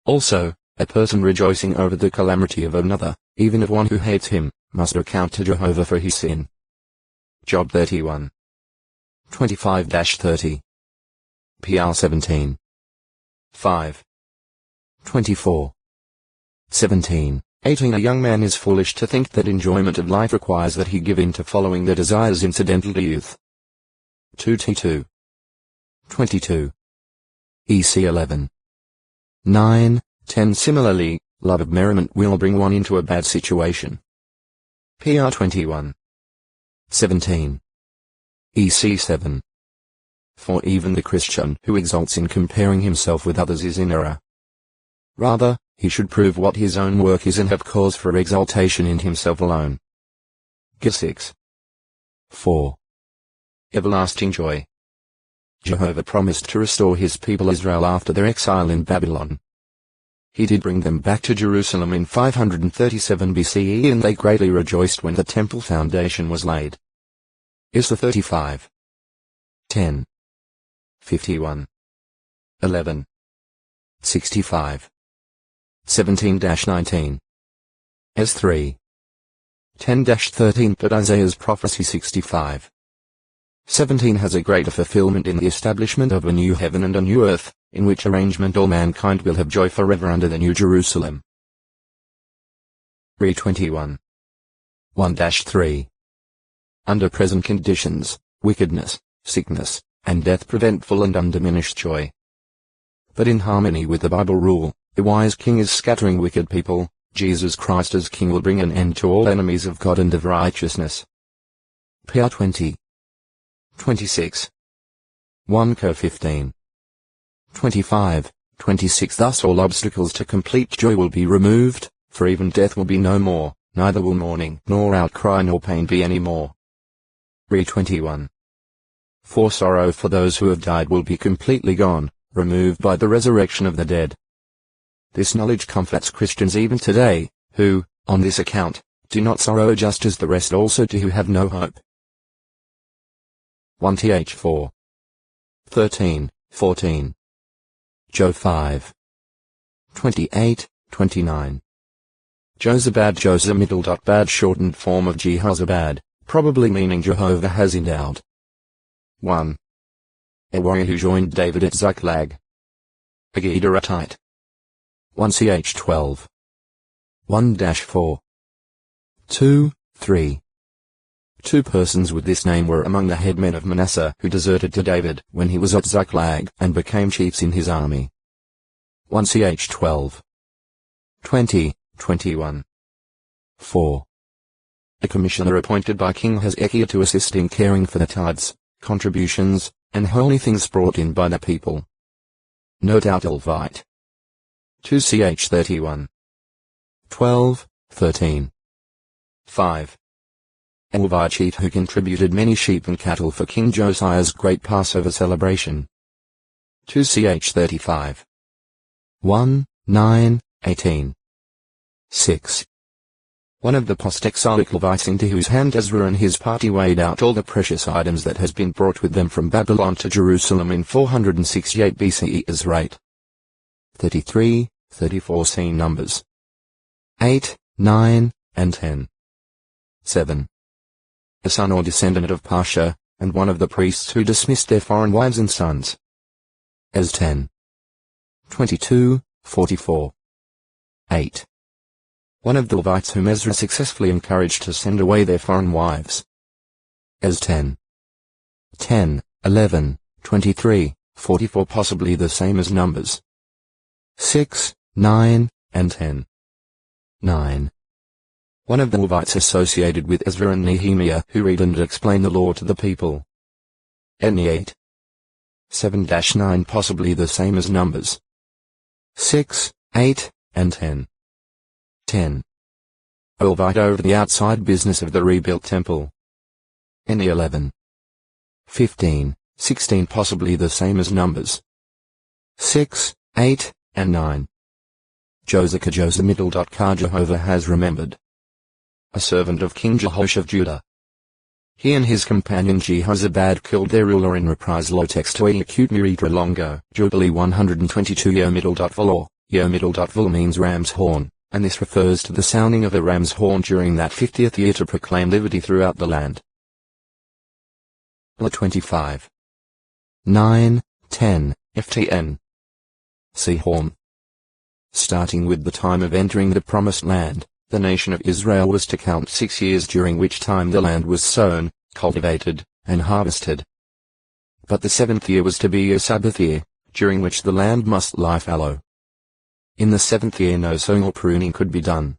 Also, a person rejoicing over the calamity of another, even of one who hates him, must account to Jehovah for his sin. Job 31. 25-30. PR 17. 5. 24. 17, 18. A young man is foolish to think that enjoyment of life requires that he give in to following the desires incidental to youth. 2 T2. 22. EC 11. 9, 10. Similarly, love of merriment will bring one into a bad situation. PR 21. 17. EC 7. For even the Christian who exalts in comparing himself with others is in error. Rather, he should prove what his own work is and have cause for exaltation in himself alone. G 6. 4. Everlasting joy. Jehovah promised to restore his people Israel after their exile in Babylon. He did bring them back to Jerusalem in 537 BCE, and they greatly rejoiced when the temple foundation was laid. Is the 35. 10. 51. 11. 65. 17-19. S 3. 10-13. But Isaiah's prophecy 65. 17 has a greater fulfillment in the establishment of a new heaven and a new earth, in which arrangement all mankind will have joy forever under the New Jerusalem. 321. 1-3. Under present conditions, wickedness, sickness, and death prevent full and undiminished joy. but in harmony with the Bible rule, the wise king is scattering wicked people. Jesus Christ as king will bring an end to all enemies of God and of righteousness. PR 20. 26. 1 Cor 15. 25, 26 Thus all obstacles to complete joy will be removed, for even death will be no more, neither will mourning, nor outcry nor pain be any more. Re 21. For sorrow for those who have died will be completely gone, removed by the resurrection of the dead. This knowledge comforts Christians even today, who, on this account, do not sorrow just as the rest also do who have no hope. 1th 4. 13, 14. Job 5. 28, 29. Josabad Josamiddle. Bad shortened form of Jehozabad, probably meaning Jehovah has endowed. 1. A warrior who joined David at Ziklag. A Gederite. 1ch 12. 1-4. 2, 3. Two persons with this name were among the headmen of Manasseh who deserted to David when he was at Ziklag and became chiefs in his army. 1ch 12. 20, 21. 4. A commissioner appointed by King Hezekiah to assist in caring for the tithes, contributions, and holy things brought in by the people. No doubt Levite. 2ch 31. 12, 13. 5. A Levite chief who contributed many sheep and cattle for King Josiah's great Passover celebration. 2ch 35. 1, 9, 18. 6. One of the post-exilic Levites into whose hand Ezra and his party weighed out all the precious items that has been brought with them from Babylon to Jerusalem in 468 BCE is right. 33, 34 See Numbers 8, 9, and 10. 7. A son or descendant of Pasha, and one of the priests who dismissed their foreign wives and sons. As 10. 22, 44. 8. One of the Levites whom Ezra successfully encouraged to send away their foreign wives. As 10. 10, 11, 23, 44 Possibly the same as Numbers 6, 9, and 10. 9. One of the Levites associated with Ezra and Nehemiah who read and explain the law to the people. Any 8. 7-9 Possibly the same as Numbers 6, 8, and 10. 10. A Levite over the outside business of the rebuilt temple. Any 11. 15, 16 Possibly the same as Numbers 6, 8, and 9. Josaka Josamiddle. Jehovah has remembered. A servant of King Jehoash of Judah. He and his companion Jehozabad killed their ruler in reprisal. Text to acute miritra longo. Jubilee 122 Yo-middle.Vul means ram's horn, and this refers to the sounding of a ram's horn during that 50th year to proclaim liberty throughout the land. 25. 9, 10, FTN. See horn. Starting with the time of entering the Promised Land, the nation of Israel was to count 6 years during which time the land was sown, cultivated, and harvested. But the 7th year was to be a Sabbath year, during which the land must lie fallow. In the 7th year no sowing or pruning could be done.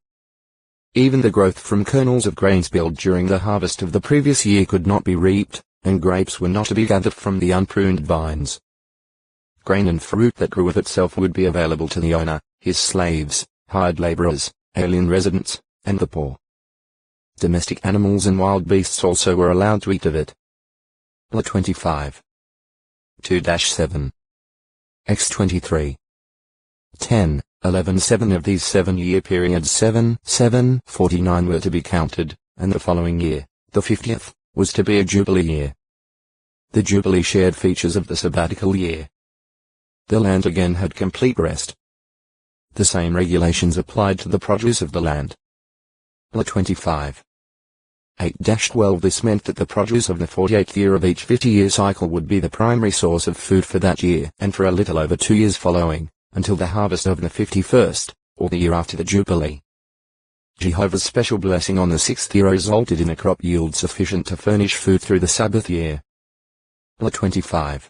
Even the growth from kernels of grain spilled during the harvest of the previous year could not be reaped, and grapes were not to be gathered from the unpruned vines. Grain and fruit that grew of itself would be available to the owner, his slaves, hired laborers, alien residents, and the poor. Domestic animals and wild beasts also were allowed to eat of it. 25. 2-7. X23. 10, 11 7 of these 7-year periods 49 were to be counted, and the following year, the 50th, was to be a Jubilee year. The Jubilee shared features of the sabbatical year. The land again had complete rest. The same regulations applied to the produce of the land. 25. 8-12 This meant that the produce of the 48th year of each 50-year cycle would be the primary source of food for that year and for a little over 2 years following, until the harvest of the 51st, or the year after the Jubilee. Jehovah's special blessing on the 6th year resulted in a crop yield sufficient to furnish food through the Sabbath year. 25.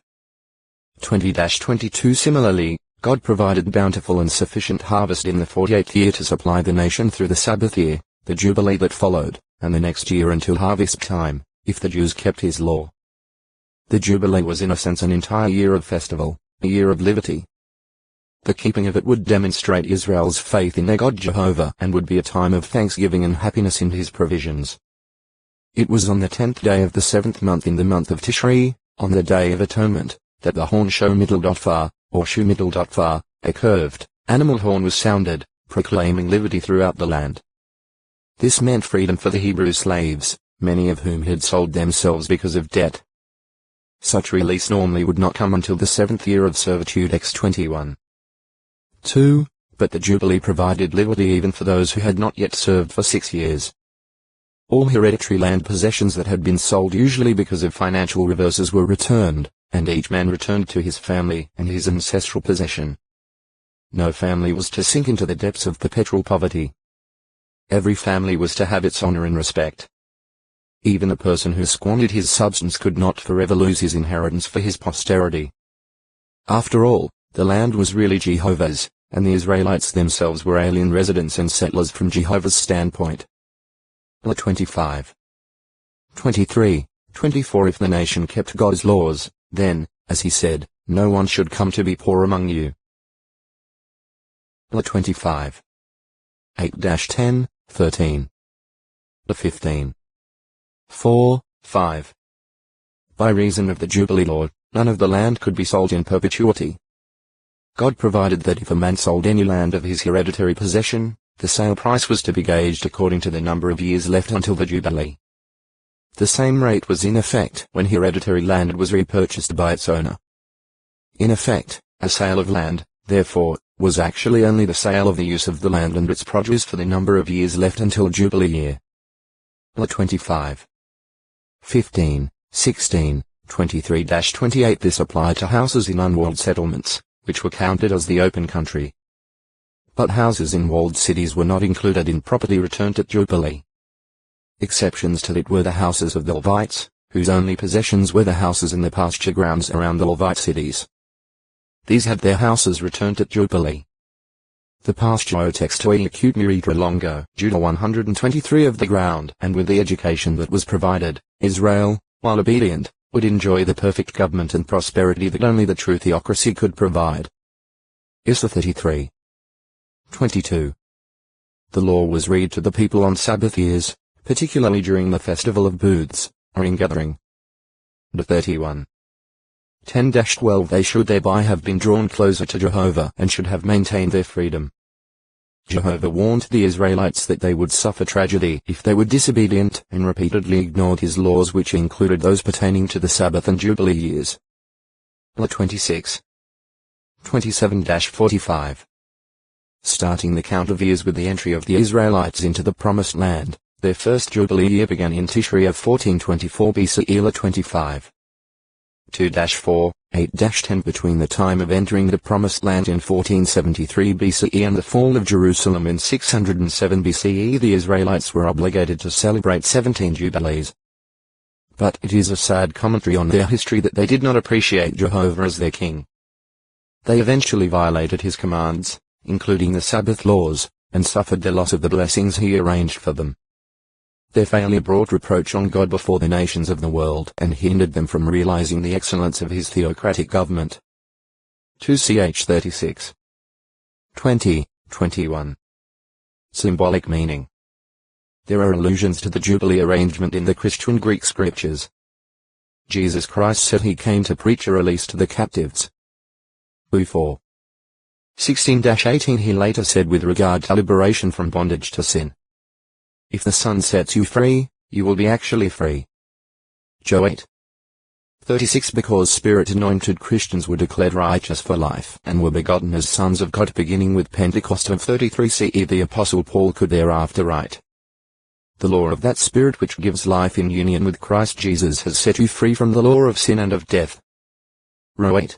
20-22 Similarly, God provided bountiful and sufficient harvest in the 48th year to supply the nation through the Sabbath year, the Jubilee that followed, and the next year until harvest time, if the Jews kept his law. The Jubilee was in a sense an entire year of festival, a year of liberty. The keeping of it would demonstrate Israel's faith in their God Jehovah and would be a time of thanksgiving and happiness in his provisions. It was on the 10th day of the 7th month in the month of Tishri, on the Day of Atonement, that the horn Shomiddle.Far, or Shumiddle.Far, a curved, animal horn was sounded, proclaiming liberty throughout the land. This meant freedom for the Hebrew slaves, many of whom had sold themselves because of debt. Such release normally would not come until the 7th year of servitude X21. 2. But the Jubilee provided liberty even for those who had not yet served for 6 years. All hereditary land possessions that had been sold usually because of financial reverses were returned, and each man returned to his family and his ancestral possession. No family was to sink into the depths of perpetual poverty. Every family was to have its honor and respect. Even a person who squandered his substance could not forever lose his inheritance for his posterity. After all, the land was really Jehovah's, and the Israelites themselves were alien residents and settlers from Jehovah's standpoint. 25. 23, 24 If the nation kept God's laws, then, as he said, no one should come to be poor among you. 25. 8-10, 13. 15. 4, 5. By reason of the Jubilee law, none of the land could be sold in perpetuity. God provided that if a man sold any land of his hereditary possession, the sale price was to be gauged according to the number of years left until the Jubilee. The same rate was in effect when hereditary land was repurchased by its owner. In effect, a sale of land, therefore, was actually only the sale of the use of the land and its produce for the number of years left until Jubilee year. 25. 15, 16, 23-28 This applied to houses in unwalled settlements, which were counted as the open country. But houses in walled cities were not included in property returned at Jubilee. Exceptions to it were the houses of the Levites, whose only possessions were the houses in the pasture grounds around the Levite cities. These had their houses returned at Jubilee. The pasture textoi acute miritra longo, Judah 123 of the ground, and with the education that was provided, Israel, while obedient, would enjoy the perfect government and prosperity that only the true theocracy could provide. Issa 33. 22. The law was read to the people on Sabbath years, particularly during the festival of booths, or in gathering. 31. 10-12 They should thereby have been drawn closer to Jehovah and should have maintained their freedom. Jehovah warned the Israelites that they would suffer tragedy if they were disobedient and repeatedly ignored his laws, which included those pertaining to the Sabbath and Jubilee years. 26. 27-45 Starting the count of years with the entry of the Israelites into the Promised Land, their first Jubilee year began in Tishri of 1424 BCE. 25. 2-4, 8-10 Between the time of entering the Promised Land in 1473 BCE and the fall of Jerusalem in 607 BCE, the Israelites were obligated to celebrate 17 Jubilees. But it is a sad commentary on their history that they did not appreciate Jehovah as their king. They eventually violated his commands, including the Sabbath laws, and suffered the loss of the blessings he arranged for them. Their failure brought reproach on God before the nations of the world and hindered them from realizing the excellence of his theocratic government. 2ch 36. 20, 21. Symbolic meaning. There are allusions to the Jubilee arrangement in the Christian Greek scriptures. Jesus Christ said he came to preach a release to the captives. 4. 16-18 He later said with regard to liberation from bondage to sin, if the Son sets you free, you will be actually free. Joe 8. 36 Because Spirit-anointed Christians were declared righteous for life and were begotten as sons of God beginning with Pentecost of 33 CE, the Apostle Paul could thereafter write, the law of that Spirit which gives life in union with Christ Jesus has set you free from the law of sin and of death. Row 8.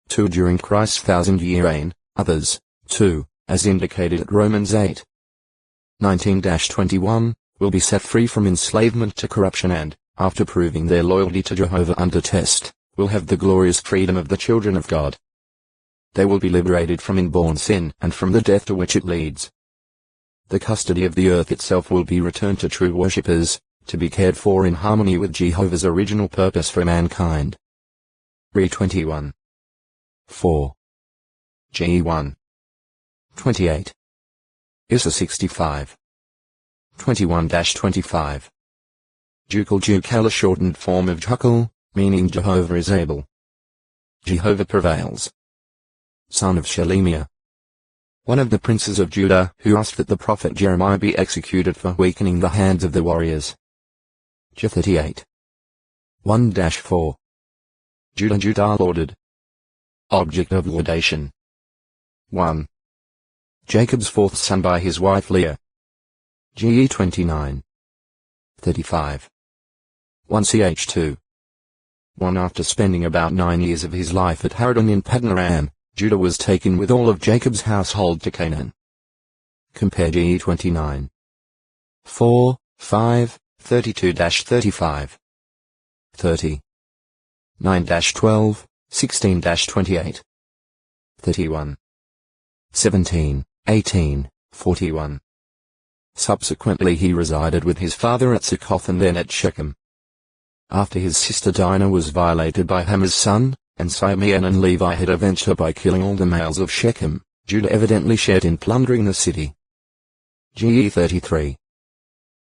2 During Christ's 1,000-year reign, others, too, as indicated at Romans 8. 19-21, will be set free from enslavement to corruption and, after proving their loyalty to Jehovah under test, will have the glorious freedom of the children of God. they will be liberated from inborn sin and from the death to which it leads. The custody of the earth itself will be returned to true worshippers, to be cared for in harmony with Jehovah's original purpose for mankind. Re 21. 4. Ge 1. 28. Issa 65. 21-25. Jukal, a shortened form of Jukal, meaning Jehovah is able. Jehovah prevails. Son of Shelemiah. One of the princes of Judah who asked that the prophet Jeremiah be executed for weakening the hands of the warriors. Je 38. 1-4. Judah lauded. Object of laudation. 1. Jacob's fourth son by his wife Leah. Ge 29. 35. 1 Ch 2. 1 After spending about 9 years of his life at Haran in Paddan-aram, Judah was taken with all of Jacob's household to Canaan. Compare Ge 29. 4, 5, 32-35. 30. 9-12, 16-28. 31. 17, 18, 41. Subsequently he resided with his father at Succoth and then at Shechem. After his sister Dinah was violated by Hamor's son, and Simeon and Levi had avenged her by killing all the males of Shechem, Judah evidently shared in plundering the city. Ge 33.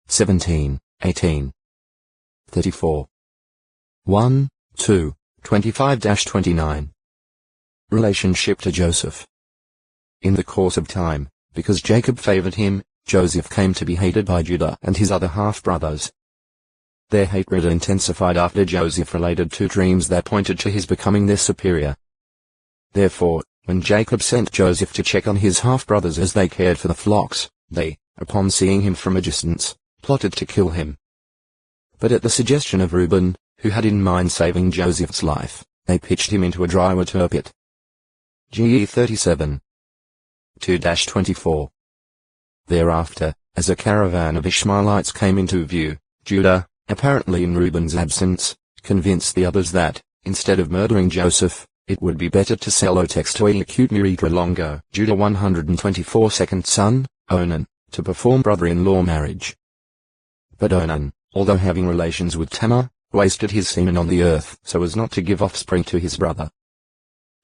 17, 18. 34. 1, 2, 25-29. Relationship to Joseph. In the course of time, because Jacob favored him, Joseph came to be hated by Judah and his other half-brothers. Their hatred intensified after Joseph related 2 dreams that pointed to his becoming their superior. Therefore, when Jacob sent Joseph to check on his half-brothers as they cared for the flocks, they, upon seeing him from a distance, plotted to kill him. But at the suggestion of Reuben, who had in mind saving Joseph's life, they pitched him into a dry water pit. Ge 37. 2-24. Thereafter, as a caravan of Ishmaelites came into view, Judah, apparently in Reuben's absence, convinced the others that, instead of murdering Joseph, it would be better to sell Otex to Elakut Longo, Judah 124 second son, Onan, to perform brother-in-law marriage. But Onan, although having relations with Tamar, wasted his semen on the earth so as not to give offspring to his brother.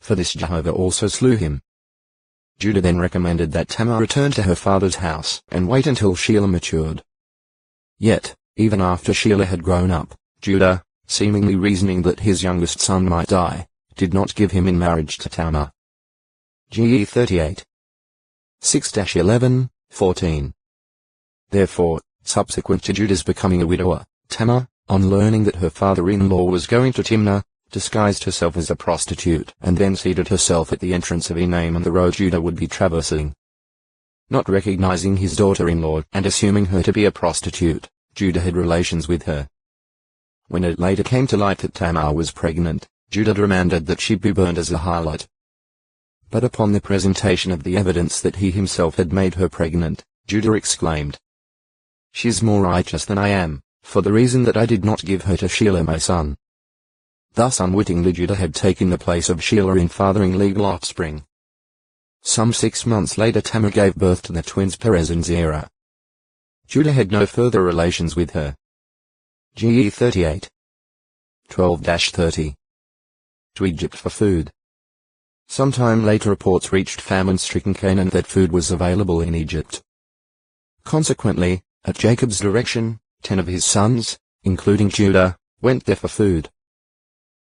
For this Jehovah also slew him. Judah then recommended that Tamar return to her father's house and wait until Shelah matured. Yet, even after Shelah had grown up, Judah, seemingly reasoning that his youngest son might die, did not give him in marriage to Tamar. Ge 38. 6-11, 14. Therefore, subsequent to Judah's becoming a widower, Tamar, on learning that her father-in-law was going to Timnah, disguised herself as a prostitute and then seated herself at the entrance of Enaim on the road Judah would be traversing. Not recognizing his daughter-in-law and assuming her to be a prostitute, Judah had relations with her. When it later came to light that Tamar was pregnant, Judah demanded that she be burned as a harlot. But upon the presentation of the evidence that he himself had made her pregnant, Judah exclaimed, "She's more righteous than I am, for the reason that I did not give her to Shelah my son." Thus unwittingly Judah had taken the place of Shelah in fathering legal offspring. Some 6 months later Tamar gave birth to the twins Perez and Zerah. Judah had no further relations with her. Ge 38. 12-30. To Egypt for food. Sometime later reports reached famine-stricken Canaan that food was available in Egypt. Consequently, at Jacob's direction, 10 of his sons, including Judah, went there for food.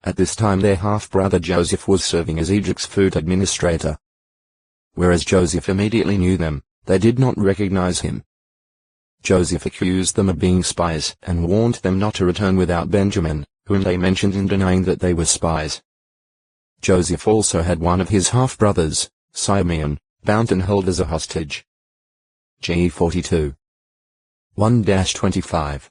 At this time their half-brother Joseph was serving as Egypt's food administrator. Whereas Joseph immediately knew them, they did not recognize him. Joseph accused them of being spies and warned them not to return without Benjamin, whom they mentioned in denying that they were spies. Joseph also had one of his half-brothers, Simeon, bound and held as a hostage. Ge 42. 1-25.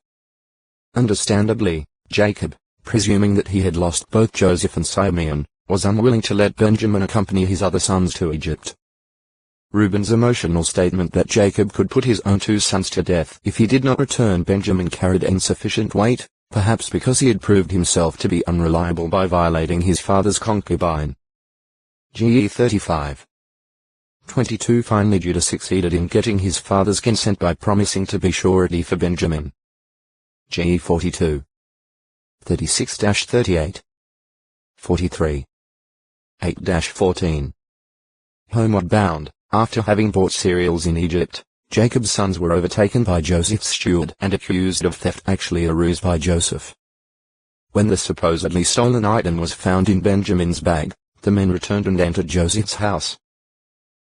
Understandably, Jacob, presuming that he had lost both Joseph and Simeon, was unwilling to let Benjamin accompany his other sons to Egypt. Reuben's emotional statement that Jacob could put his own 2 sons to death if he did not return Benjamin carried insufficient weight, perhaps because he had proved himself to be unreliable by violating his father's concubine. GE 35. 22 Finally Judah succeeded in getting his father's consent by promising to be surety for Benjamin. GE 42. 36-38. 43. 8-14. Homeward bound, after having bought cereals in Egypt, Jacob's sons were overtaken by Joseph's steward and accused of theft, actually a ruse by Joseph. When the supposedly stolen item was found in Benjamin's bag, the men returned and entered Joseph's house.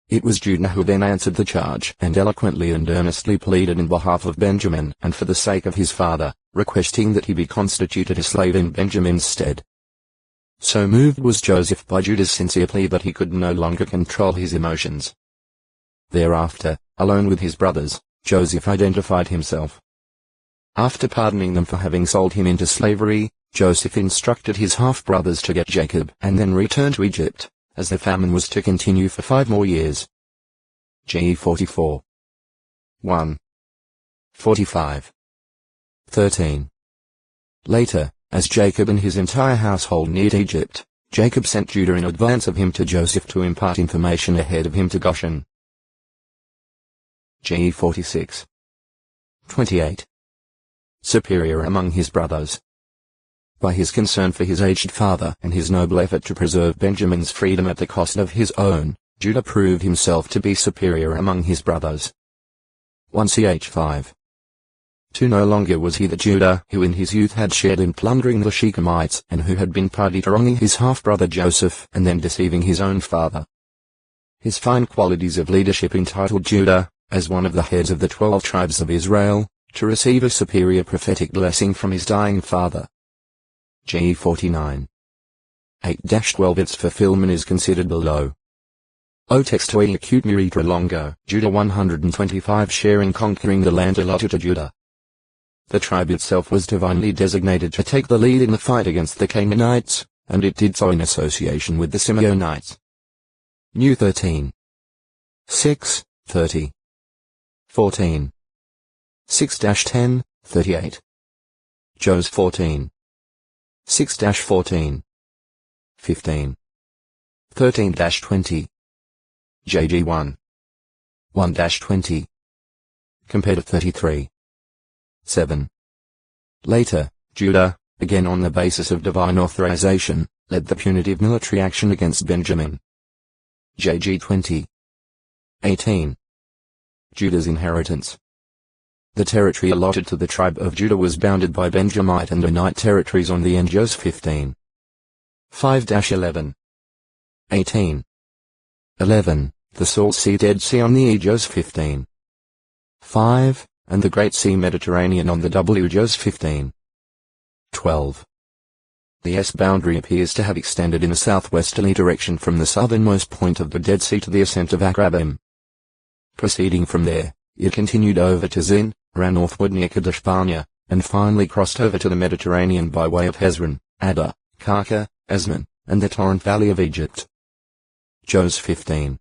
It was Judah who then answered the charge and eloquently and earnestly pleaded in behalf of Benjamin and for the sake of his father, requesting that he be constituted a slave in Benjamin's stead. So moved was Joseph by Judah's sincere plea that he could no longer control his emotions. Thereafter, alone with his brothers, Joseph identified himself. After pardoning them for having sold him into slavery, Joseph instructed his half-brothers to get Jacob and then return to Egypt, as the famine was to continue for 5 more years. GE 44. 1. 45. 13. Later, as Jacob and his entire household neared Egypt, Jacob sent Judah in advance of him to Joseph to impart information ahead of him to Goshen. GE 46. 28. Superior among his brothers. By his concern for his aged father and his noble effort to preserve Benjamin's freedom at the cost of his own, Judah proved himself to be superior among his brothers. 1ch 5. 2 No longer was he the Judah who in his youth had shared in plundering the Shechemites and who had been party to wronging his half-brother Joseph and then deceiving his own father. His fine qualities of leadership entitled Judah, as one of the heads of the 12 tribes of Israel, to receive a superior prophetic blessing from his dying father. GE 49. 8-12 Its fulfillment is considered below. O textoi acute miritra longo, Judah 125 share in conquering the land allotted to Judah. The tribe itself was divinely designated to take the lead in the fight against the Canaanites, and it did so in association with the Simeonites. New 13. 6, 30. 14. 6-10, 38. Jos 14. 6-14. 15. 13-20. JG 1. 1-20. Compared to 33. 7. Later, Judah, again on the basis of divine authorization, led the punitive military action against Benjamin. JG 20. 18. Judah's inheritance. The territory allotted to the tribe of Judah was bounded by Benjamite and Onite territories on the end. Jos 15. 5-11. 18. 11. The Salt Sea Dead Sea on the E. Jos 15. 5. And the Great Sea Mediterranean on the W. Jos 15. 12. The S boundary appears to have extended in a southwesterly direction from the southernmost point of the Dead Sea to the ascent of Akrabim. Proceeding from there, it continued over to Zin, ran northward near Kadesh Barnea, and finally crossed over to the Mediterranean by way of Hezron, Adda, Karka, Asman, and the Torrent Valley of Egypt. Jos 15.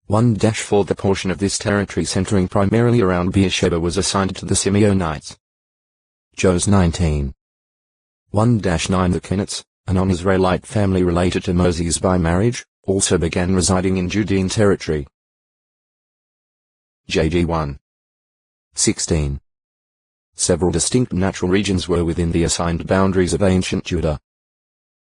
1-4 The portion of this territory centering primarily around Beersheba was assigned to the Simeonites. Jos 19. 1-9 The Kenates, a non-Israelite family related to Moses by marriage, also began residing in Judean territory. JG 1. 16. Several distinct natural regions were within the assigned boundaries of ancient Judah.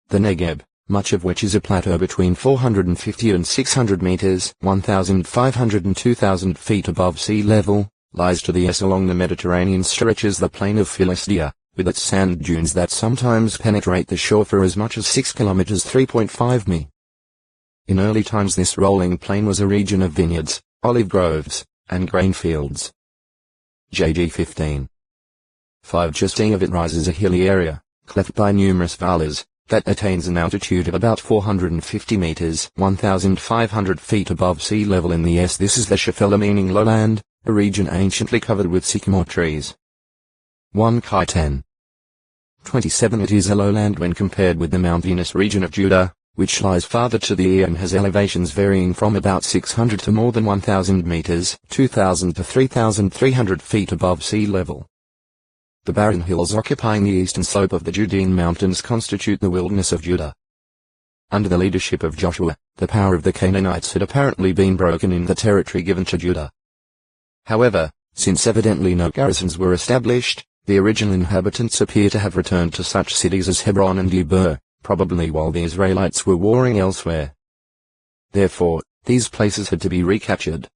The Negev, much of which is a plateau between 450 and 600 meters, 1,500 and 2,000 feet above sea level, lies to the east along the Mediterranean stretches the plain of Philistia, with its sand dunes that sometimes penetrate the shore for as much as 6 kilometers 3.5 mi. In early times this rolling plain was a region of vineyards, olive groves, and grain fields. JG 15. 5 Just of it rises a hilly area, cleft by numerous valleys, that attains an altitude of about 450 meters, 1,500 feet above sea level in the east. This is the Shephelah meaning lowland, a region anciently covered with sycamore trees. 1 Chi 10. 27 It is a lowland when compared with the mountainous region of Judah, which lies farther to the east and has elevations varying from about 600 to more than 1,000 meters, 2,000 to 3,300 feet above sea level. The barren hills occupying the eastern slope of the Judean mountains constitute the wilderness of Judah. Under the leadership of Joshua, the power of the Canaanites had apparently been broken in the territory given to Judah. However, since evidently no garrisons were established, the original inhabitants appear to have returned to such cities as Hebron and Geber, probably while the Israelites were warring elsewhere. Therefore, these places had to be recaptured.